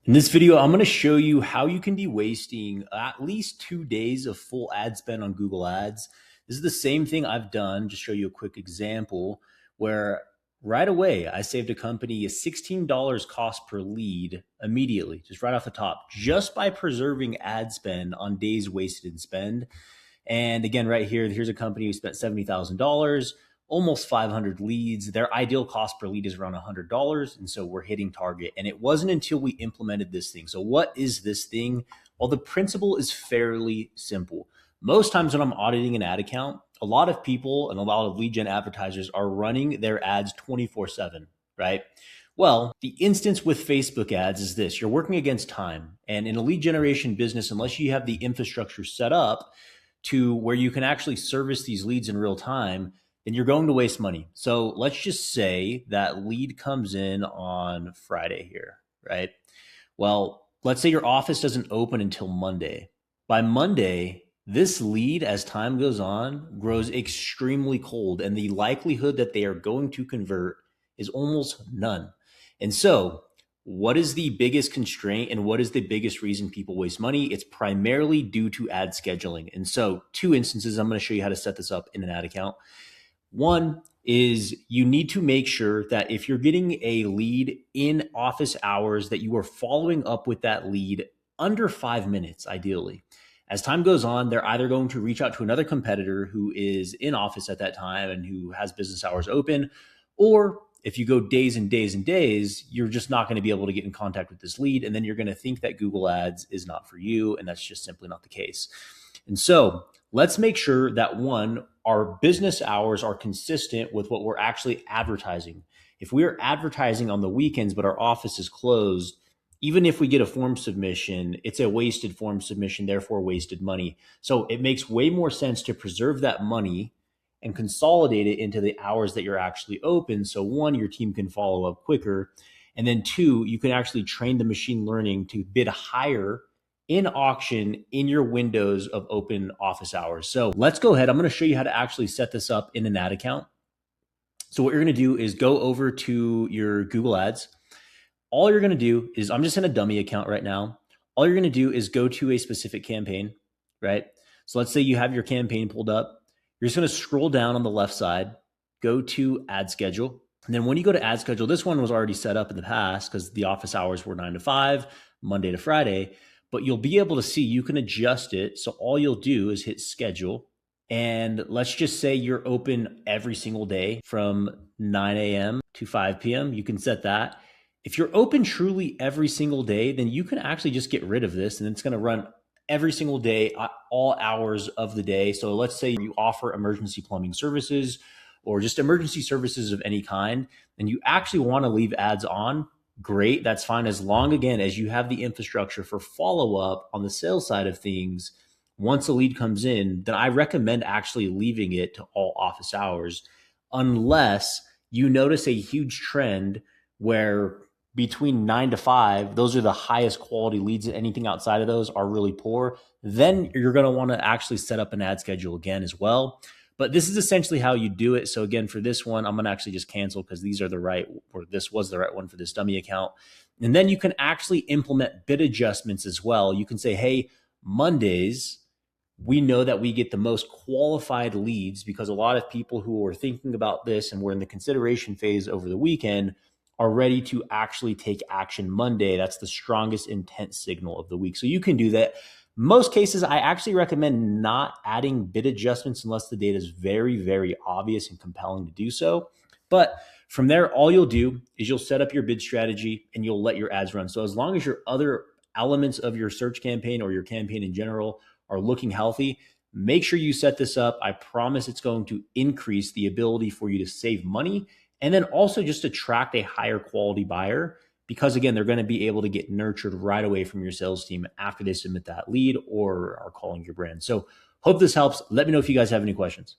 In this video, I'm going to show you how you can be wasting at least 2 days of full ad spend on Google Ads. This is the same thing I've done. Just show you a quick example where right away I saved a company a $16 cost per lead immediately, just right off the top, just by preserving ad spend on days wasted in spend. And again, right here, here's a company who spent $70,000, almost 500 leads. Their ideal cost per lead is around $100. And so we're hitting target. And it wasn't until we implemented this thing. So what is this thing? Well, the principle is fairly simple. Most times when I'm auditing an ad account, a lot of people and a lot of lead gen advertisers are running their ads 24/7, right? Well, the instance with Facebook ads is this: you're working against time. And in a lead generation business, unless you have the infrastructure set up to where you can actually service these leads in real time, then you're going to waste money. So let's just say that lead comes in on Friday here, right? Well, let's say your office doesn't open until Monday. By Monday, this lead, as time goes on, grows extremely cold, and the likelihood that they are going to convert is almost none. And so, what is the biggest constraint and what is the biggest reason people waste money? It's primarily due to ad scheduling. And so, two instances, I'm going to show you how to set this up in an ad account. One is you need to make sure that if you're getting a lead in office hours, that you are following up with that lead under 5 minutes, ideally. As time goes on, they're either going to reach out to another competitor who is in office at that time and who has business hours open, or if you go days and days and days, you're just not going to be able to get in contact with this lead. And then you're going to think that Google Ads is not for you. And that's just simply not the case. And so let's make sure that one, our business hours are consistent with what we're actually advertising. If we are advertising on the weekends, but our office is closed, even if we get a form submission, it's a wasted form submission, therefore wasted money. So it makes way more sense to preserve that money and consolidate it into the hours that you're actually open. So one, your team can follow up quicker. And then two, you can actually train the machine learning to bid higher in auction in your windows of open office hours. So let's go ahead. I'm going to show you how to actually set this up in an ad account. So what you're going to do is go over to your Google Ads. All you're going to do is, I'm just in a dummy account right now. All you're going to do is go to a specific campaign, right? So let's say you have your campaign pulled up. You're just going to scroll down on the left side, go to ad schedule. And then when you go to ad schedule, this one was already set up in the past because the office hours were 9 to 5, Monday to Friday, but you'll be able to see you can adjust it. So all you'll do is hit schedule. And let's just say you're open every single day from 9 a.m. to 5 p.m. You can set that. If you're open truly every single day, then you can actually just get rid of this and it's going to run every single day at all hours of the day. So let's say you offer emergency plumbing services or just emergency services of any kind, and you actually want to leave ads on. Great, that's fine, as long, again, as you have the infrastructure for follow-up on the sales side of things. Once a lead comes in, then I recommend actually leaving it to all office hours, unless you notice a huge trend where between 9 to 5, those are the highest quality leads, and anything outside of those are really poor. Then you're going to want to actually set up an ad schedule again as well. But this is essentially how you do it. So again, for this one, I'm going to actually just cancel because these are the right, or this was the right one for this dummy account. And then you can actually implement bid adjustments as well. You can say, hey, Mondays, we know that we get the most qualified leads because a lot of people who are thinking about this and were in the consideration phase over the weekend are ready to actually take action Monday. That's the strongest intent signal of the week. So you can do that. Most cases, I actually recommend not adding bid adjustments unless the data is very, very obvious and compelling to do so. But from there, all you'll do is you'll set up your bid strategy and you'll let your ads run. So as long as your other elements of your search campaign or your campaign in general are looking healthy, make sure you set this up. I promise it's going to increase the ability for you to save money and then also just attract a higher quality buyer because, again, they're going to be able to get nurtured right away from your sales team after they submit that lead or are calling your brand. So hope this helps. Let me know if you guys have any questions.